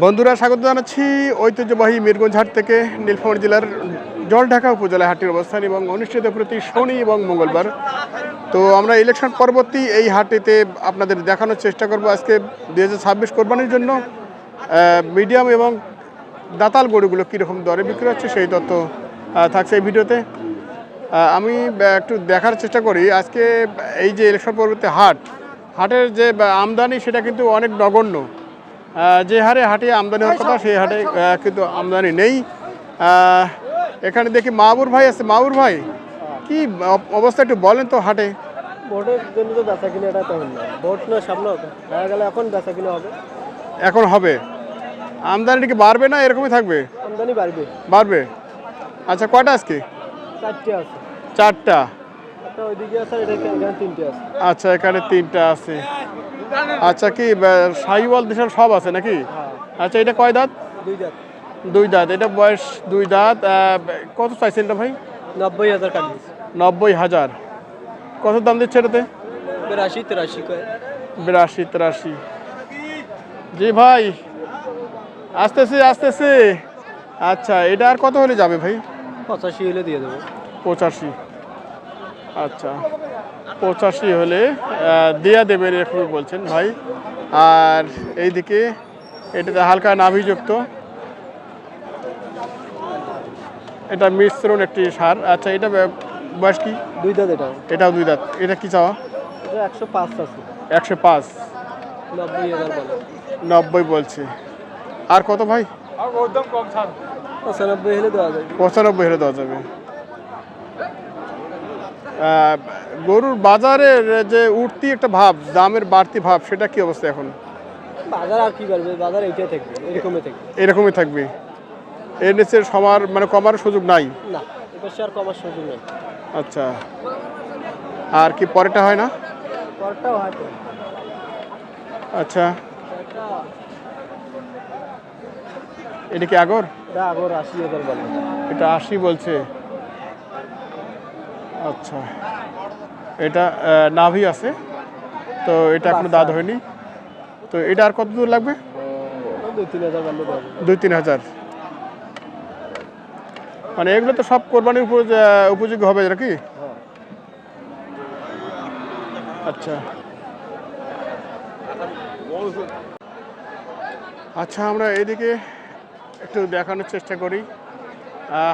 বন্ধুরা স্বাগত জানাচ্ছি ঐতিহ্যবাহী মিরগঞ্জ হাট থেকে। নীলফামারী জেলার জলঢাকা উপজেলায় হাটের অবস্থান এবং অনুষ্ঠিত প্রতি শনি এবং মঙ্গলবার। তো আমরা ইলেকশন পরবর্তী এই হাটেতে আপনাদের দেখানোর চেষ্টা করব আজকে 2026 কোরবানির জন্য মিডিয়াম এবং দাতাল গরুগুলো কীরকম দরে বিক্রি হচ্ছে সেই তথ্য থাকছে এই ভিডিওতে। আমি একটু দেখার চেষ্টা করি আজকে এই যে ইলেকশন পরবর্তী হাটের যে আমদানি সেটা কিন্তু অনেক নগণ্য। যে হারে হাটে আমদানি হওয়ার কথা সেই হাটে কিন্তু আমদানি নেই। এখানে দেখি মাহবুর ভাই আছে। মাহবুর ভাই, কি অবস্থা একটু বলেন তো হাটে? ভোটের জন্য তো বেচা কিনে এটা তেমন না, ভোট না সামনে হয়ে গেলে এখন বেচা কিনে হবে। এখন হবে আমদানি কি বাড়বে না এরকমই থাকবে? আমদানি বাড়বে। বাড়বে। আচ্ছা, কয়টা আজকে? 4টে আছে। 4টা? একটা ওইদিকে আছে, এটা এখানে 3টে আছে। আচ্ছা, এখানে 3টা আছে। আচ্ছা, কি শাহিওয়াল দেশের সব আছে নাকি? আচ্ছা, এটা কয় দাঁত? 2 দাঁত। 2 দাঁত। এটা বয়স 2 দাঁত। কত চাইছেন এটা ভাই? 90,000 টাকা। 90,000। কত দাম দিচ্ছে এটাতে? 82-83 কয়। 82-83। জি ভাই, আসতেছে। আচ্ছা, এটা আর কত হলে যাবে ভাই? 85 হলে দিয়ে দেবো। 85। আচ্ছা, 85 হলে দেয়া দেবেন এরকমই বলছেন ভাই। আর এইদিকে এটাতে হালকা নাভিযুক্ত, এটা মিশ্রণ একটি সার। আচ্ছা, এটা বয়স কি? 2 দাঁত। এটাও 2 দাঁত। এটা কি চাওয়া? এটা 105 আছে। 105। 90,000 বলে। 90 বলছে। আর কত ভাই? একদম কম ছাড়। 95 হলে দেওয়া যাবে। 95 হলে দেওয়া যাবে। গরুর বাজারের যে উঠতি একটা ভাব, দামের বাড়তি ভাব, সেটা কি অবস্থা এখন? বাজার আর কি বাড়বে, বাজার এইটাই থাকবে, এরকমই থাকবে। এর নিচে সবার মানে কমার সুযোগ নাই না, এবার আর কমার সুযোগ নেই। আচ্ছা, আর কি পরেটা হয় না? পরটাও হয়। আচ্ছা, এটা কি আগর? এটা আগর 80,000 বলে। এটা 80 বলছে। আচ্ছা, এটা নাভি আছে তো, এটা এখনো দাঁত হয়নি। তো এটা আর কত দূর লাগবে? 2-3 হাজার বলে দেওয়া যাবে। 2-3 হাজার। মানে এগুলো তো সব কোরবানির উপর উপযোগী হবে নাকি? আচ্ছা আচ্ছা, আমরা এইদিকে একটু দেখানোর চেষ্টা করি।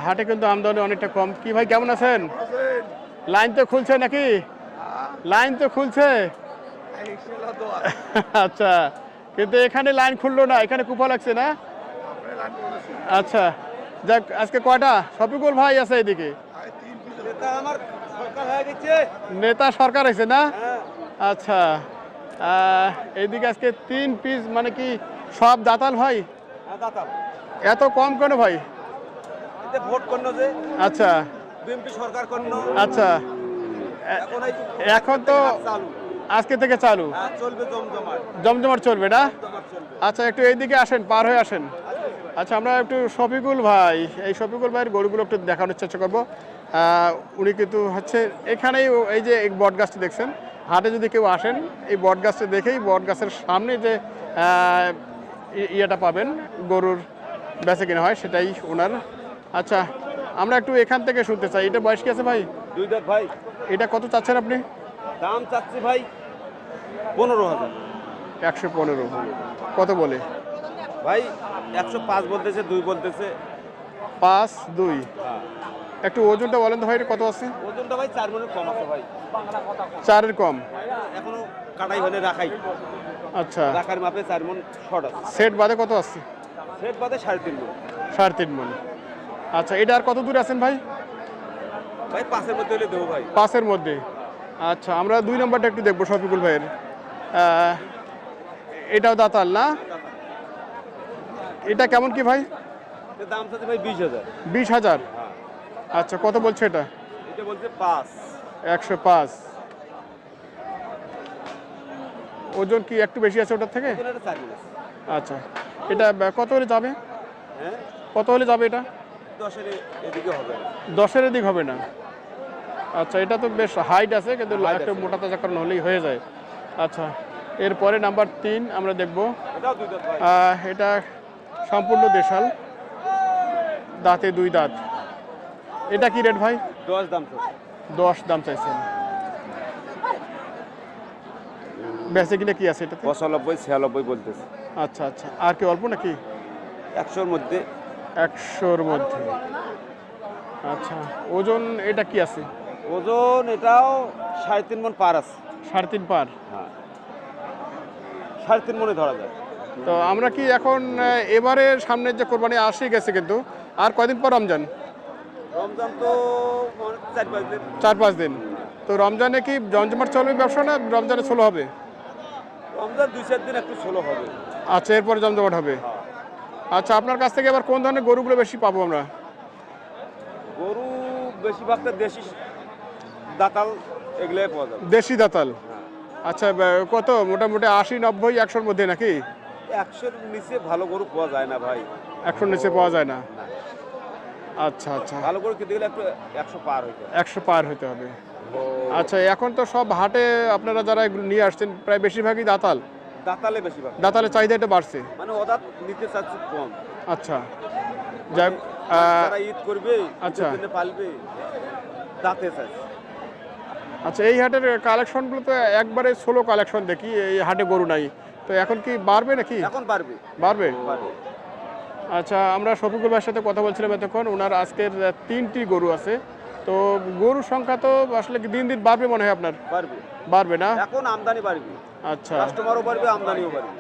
হাটে কিন্তু আমদানি অনেকটা কম। কি ভাই, কেমন আছেন? লাইন তো খুলছে নাকি? লাইন তো খুলছে। আচ্ছা, কিন্তু এখানে লাইন খুললো না, এখানে কুপা লাগছে না? আচ্ছা, যাক, আজকে কয়টা শফিকুল ভাই আছে এদিকে? নেতা সরকার হয়েছে না? আচ্ছা, এইদিকে আজকে 3 পিস, মানে কি সব দাতাল ভাই? এত কম কেন ভাই? ভোট করল যে। আচ্ছা, বিএনপি সরকার করল। আচ্ছা, এখন তো আজকে থেকে চালু চলবে, জমজমাট চলবে না? আচ্ছা, একটু এইদিকে আসেন, পার হয়ে আসেন। আচ্ছা, আমরা একটু শফিকুল ভাইয়ের গরুগুলো একটু দেখানোর চেষ্টা করবো। উনি কিন্তু হচ্ছে এখানেই, এই যে বট গাছটি দেখছেন, হাটে যদি কেউ আসেন এই বট গাছটা দেখেই বট গাছের সামনে যে ইয়েটা পাবেন, গরুর বেচা কিনা হয়, সেটাই ওনার। আচ্ছা, আমরা একটু এখান থেকে শুনতে চাই, এটা বয়স কি আছে ভাই? 2 দাঁত ভাই। এটা কত চাচ্ছেন আপনি? দাম চাচ্ছি ভাই 15,000। 115। কত বলে ভাই? 105 বলতেছে, 2 বলতেছে। 5-2। একটু ওজনটা বলেন তো ভাই, এটা কত আছে? ওজনটা ভাই 4 মণের কম আছে ভাই। 4-এর কম? এখনো কাটাই হলে রাখাই। আচ্ছা, রাখার মাপে 4 মণ শর্ট আছে। সেট বাদে কত আছে? সেট বাদে 3.5 মণ। 3.5 মণ। আচ্ছা, এটা আর কত দূরে আছেন ভাই? ভাই 5-এর মধ্যে হলে দেবো ভাই। 5-এর মধ্যে। আচ্ছা, আমরা 2 নম্বরটা একটু দেখবো শফিকুল ভাইয়ের। এটাও দাতাল না? এটা কেমন কি ভাই? দাম চাচ্ছে ভাই 20,000। 20,000? আচ্ছা, কত বলছে এটা? এটা বলছে 5। 105। ওজন কি একটু বেশি আছে ওটার থেকে? আচ্ছা, এটা কত হলে যাবে? কত হলে যাবে এটা? 10-এর এদিকে হবে না। 10-এর এদিক হবে না? আচ্ছা, এটা তো বেশ হাইট আছে, কিন্তু একটু মোটা তাজা কারণ হলেই হয়ে যায়। আচ্ছা, এরপরে নাম্বার 3 আমরা দেখব। এটাও দুই দাঁত ভাই। এটা সম্পূর্ণ দেশাল, দাঁতে 2 দাঁত। এটা কি রেট ভাই? 10 দাম তো। 10 দাম চাইছেন। বেচে কিনা কি আছে এটাতে? 95 96 বলতেছে। আচ্ছা আচ্ছা, আর কি অল্প নাকি? 100 এর মধ্যে। 100-র মধ্যে। আচ্ছা, ওজন এটা কি আছে? ওজন এটাও 3.5 মণ পার আছে। 3.5 পার। হ্যাঁ, 3.5 মণে ধরা যায়। তো আমরা কি এখন এবারে সামনের যে কোরবানি আসে গেছে, কিন্তু আর কয়দিন পর রমজান? রমজান তো 4-5 দিন। 4-5 দিন। তো রমজানে কি জমজমাট চলবে ব্যবসা, না রমজানে স্লো হবে? রমজান 2-4 দিন একটু স্লো হবে। আচ্ছা, এরপরে জমজমাট হবে। আচ্ছা, আপনার কাছ থেকে এবার কোন ধরনের গরুগুলো বেশি পাবো আমরা? গরু বেশিরভাগটা দেশি দাতাল এগুলাই পাওয়া যাবে। দেশি দাতাল। আচ্ছা, কত মোটামুটি 80-90 100-র মধ্যে নাকি? 100-র নিচে ভালো গরু পাওয়া যায় না ভাই। 100-র নিচে পাওয়া যায় না। আচ্ছা আচ্ছা, ভালো গরু কিনতে গেলে একটু 100 পার হইতে হবে। 100 পার হতে হবে। আচ্ছা, এখন তো সব হাটে আপনারা যারা এগুলো নিয়ে আসছেন প্রায় বেশিরভাগই দাতাল। দাতালে বেশিরভাগ। দাতালের চাহিদাটা বাড়ছে। মানে ওদাত নিতে চাচ্ছে কম। আচ্ছা, যাই হোক, যারা ঈদ করবে, আচ্ছা। ঈদের দিনে পালবে, দাঁতে চাচ্ছে। আচ্ছা, এই হাটের কালেকশনগুলো তো একবারে সোলো কালেকশন দেখি, এই হাটে গরু নাই। তো এখন কি বাড়বে নাকি? এখন পারবে। বাড়বে। পারবে। আচ্ছা, আমরা শফিকুল ভাইয়ের সাথে কথা বলছিলাম এতক্ষণ। ওনার আজকের 3টি গরু আছে। তো গরুর সংখ্যা তো আসলে কি দিন দিন বাড়বে মনে হয় আপনার? পারবে। বাড়বে না? এখন আমদানি বাড়বে। আচ্ছা কাস্টমারও বাড়বে, আমদানিও বাড়বে।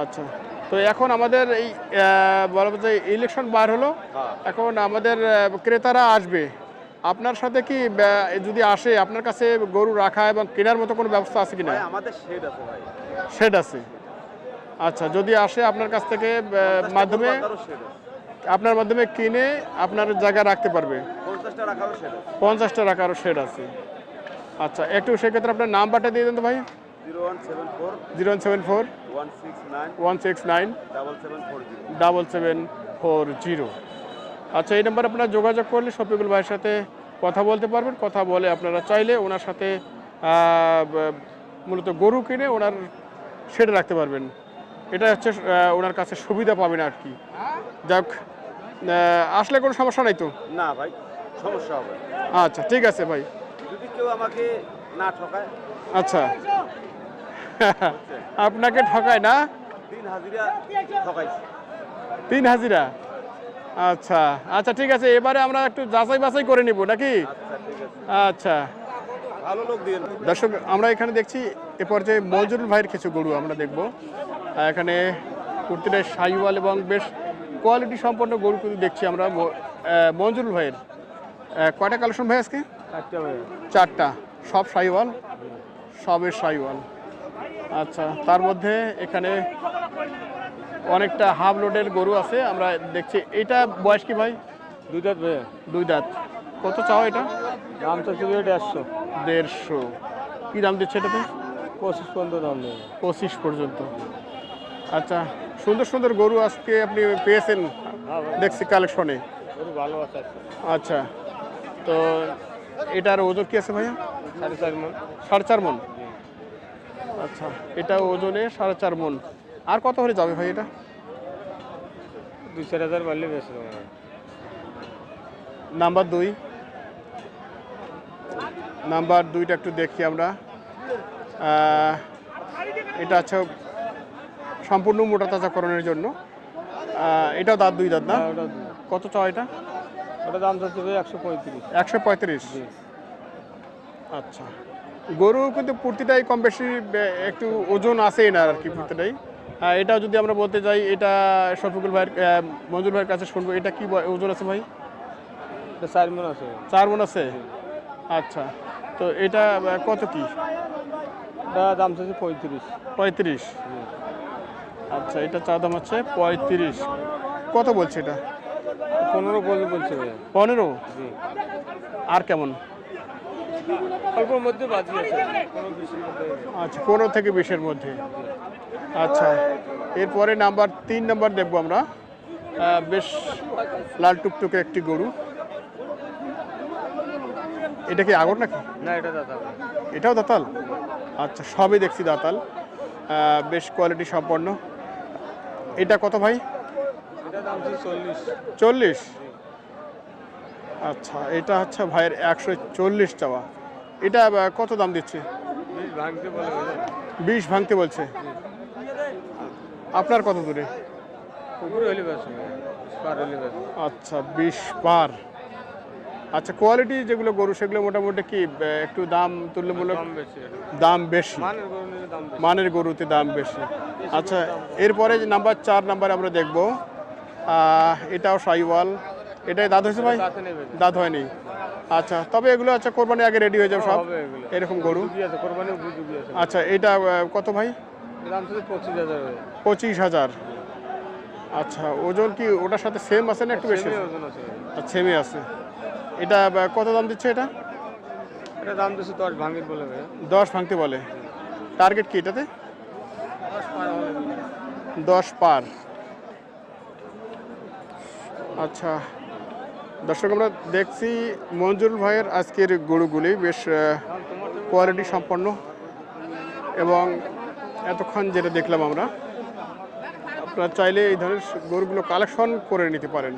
আচ্ছা, তো এখন আমাদের এই বলা যে ইলেকশন বার হলো, হ্যাঁ। এখন আমাদের ক্রেতারা আসবে। আপনার সাথে কি যদি আসে, আপনার কাছে গরু রাখা এবং কেনার মতো কোনো ব্যবস্থা আছে কিনা? ভাই আমাদের শেড আছে ভাই। শেড আছে। আচ্ছা, যদি আসে আপনার কাছ থেকে মাধ্যমে, আপনার মাধ্যমে কিনে আপনার জায়গায় রাখতে পারবে। 50টা রাখারও শেড আছে। 50টা রাখারও শেড আছে। আচ্ছা, একটু সেক্ষেত্রে আপনার নাম্বারটা দিয়ে দেন তো ভাই। 0174 074 169 169 7740। 7740। আচ্ছা, এই নাম্বার আপনারা যোগাযোগ করলে শফিকুল ভাইয়ের সাথে কথা বলতে পারবেন। কথা বলে আপনারা চাইলে ওনার সাথে মূলত গরু কিনে ওনার শেডে রাখতে পারবেন। এটা হচ্ছে ওনার কাছে সুবিধা পাবেন আর কি। যাক, আসলে কোনো সমস্যা নাই তো? না ভাই, সমস্যা হবে। আচ্ছা, ঠিক আছে ভাই। যদি কেউ আমাকে না ঠকায়। আচ্ছা, আপনাকে ঠকায় না? 3 হাজিরা ঠকাইছে। 3 হাজিরা? আচ্ছা আচ্ছা, ঠিক আছে। এবারে আমরা একটু যাচাই বাছাই করে নিব নাকি? আচ্ছা ঠিক আছে। আচ্ছা, ভালো লোক দিয়ে। দর্শক, আমরা এখানে দেখছি এ পর্যায়ে মঞ্জুরুল ভাইয়ের কিছু গরু আমরা দেখব। এখানে কুর্তিটায় শাহিওয়াল এবং বেশ কোয়ালিটি সম্পন্ন গরু কিন্তু দেখছি আমরা মঞ্জুরুল ভাইয়ের। কয়টা কালেকশন ভাই আজকে? 4টা ভাই। 4টা, সব শাহিওয়াল? সবের শাহিওয়াল। আচ্ছা, তার মধ্যে এখানে অনেকটা হাফ লোডের গরু আছে আমরা দেখছি। এটা বয়স কি ভাই? 2 দাঁত ভাই। 2 দাঁত। কত চাও এটা? দাম চাচ্ছি 150। 150। কি দাম দিচ্ছে এটাতে? 25 পর্যন্ত দাম নেই। 25 পর্যন্ত। আচ্ছা, সুন্দর সুন্দর গরু আজকে আপনি পেয়েছেন দেখছি কালেকশনে। গরু ভালো আছে। আচ্ছা, তো এটার ওজন কি আছে ভাইয়া? 4.5 মণ। 4.5 মণ। আচ্ছা, এটা ওজনে 4.5 মণ। আর কত হলে যাবে ভাই এটা? 2-4 হাজার বাড়লে বেশি হবে। নাম্বার 2। নাম্বার 2টা একটু দেখি আমরা। এটা আছে সম্পূর্ণ মোটা তাজাকরণের জন্য। এটাও দাঁত 2 দাঁত না? কত চাও এটা? ওটা দাম চাচ্ছি ভাই 135। 135। আচ্ছা, গরু কিন্তু প্রতিটাই কম বেশি একটু ওজন আছে না আর কি, প্রতিটাই। এটাও যদি আমরা বলতে যাই, এটা শফিকুল ভাইয়ের মঞ্জুর ভাইয়ের কাছে শুনবো, এটা কি ওজন আছে ভাই? 4 মণ আছে। 4 মণ আছে। আচ্ছা, তো এটা কত কি? এটা দাম চাচ্ছি 35। 35। আচ্ছা, এটা চা দাম হচ্ছে 35। কত বলছে এটা? 15 পর্যন্ত বলছে ভাই। 15? জি। আর কেমন? অল্পর মধ্যে বাজি আছে। 15-20 এর মধ্যে। আচ্ছা, 15 থেকে 20-এর মধ্যে। আচ্ছা, এরপরে নাম্বার 3 নাম্বার দেখবো আমরা। বেশ লাল টুকটুকে একটি গরু। এটা কি আগর নাকি? না, এটা দাদা। এটাও দাতাল? আচ্ছা, সবই দেখছি দাতাল। বেশ কোয়ালিটি সম্পন্ন। এটা কত ভাই? এটা দাম ছিল 40। 40। আচ্ছা, এটা হচ্ছে ভাইয়ের 140 চাওয়া। এটা কত দাম দিচ্ছে? 20 ভাঙতে বলে ভাই। 20 ভাঙতে বলছে। আপনার কত দূরে? উপরে হলে বেশ পার হলে বেশ। আচ্ছা, 20 পার। আচ্ছা, কোয়ালিটি যেগুলো গরু সেগুলো মোটামুটি কি একটু দাম তুলনামূলক দাম বেশি এটা। দাম বেশি, মানের গরু নিলে দাম বেশি। মানের গরুতে দাম বেশি। আচ্ছা, এরপরে যে নাম্বার 4 নাম্বার আমরা দেখব, এটাও সাইওয়াল। এটাই দাঁত হয়েছে ভাই? দাঁতে নেবে না। দাঁত হয়নি। আচ্ছা, তবে এগুলো আচ্ছা কোরবানি আগে রেডি হয়ে যাবে সব হবে এগুলো। এরকম গরু। উপযোগী আছে, কোরবানির উপযোগী আছে। আচ্ছা, এটা কত ভাই? এর দাম ছিল 25,000 করে। 25,000। আচ্ছা, ওজন কি ওটার সাথে সেম আছে না একটু বেশি? সেমই ওজন আছে। আচ্ছা, সেমই আছে। এটা কত দাম দিচ্ছে এটা? এটা দাম দিচ্ছে 10 ভাঙির বলে ভাই। 10 ভাঙতে বলে। টার্গেট কি এটাতে? 10 পার হলে দিবে। 10 পার। আচ্ছা, দর্শক আমরা দেখছি মঞ্জুর ভাইয়ের আজকের গরুগুলি বেশ কোয়ালিটি সম্পন্ন, এবং এতক্ষণ যেটা দেখলাম আমরা, আপনারা চাইলে এই ধরনের গরুগুলো কালেকশন করে নিতে পারেন।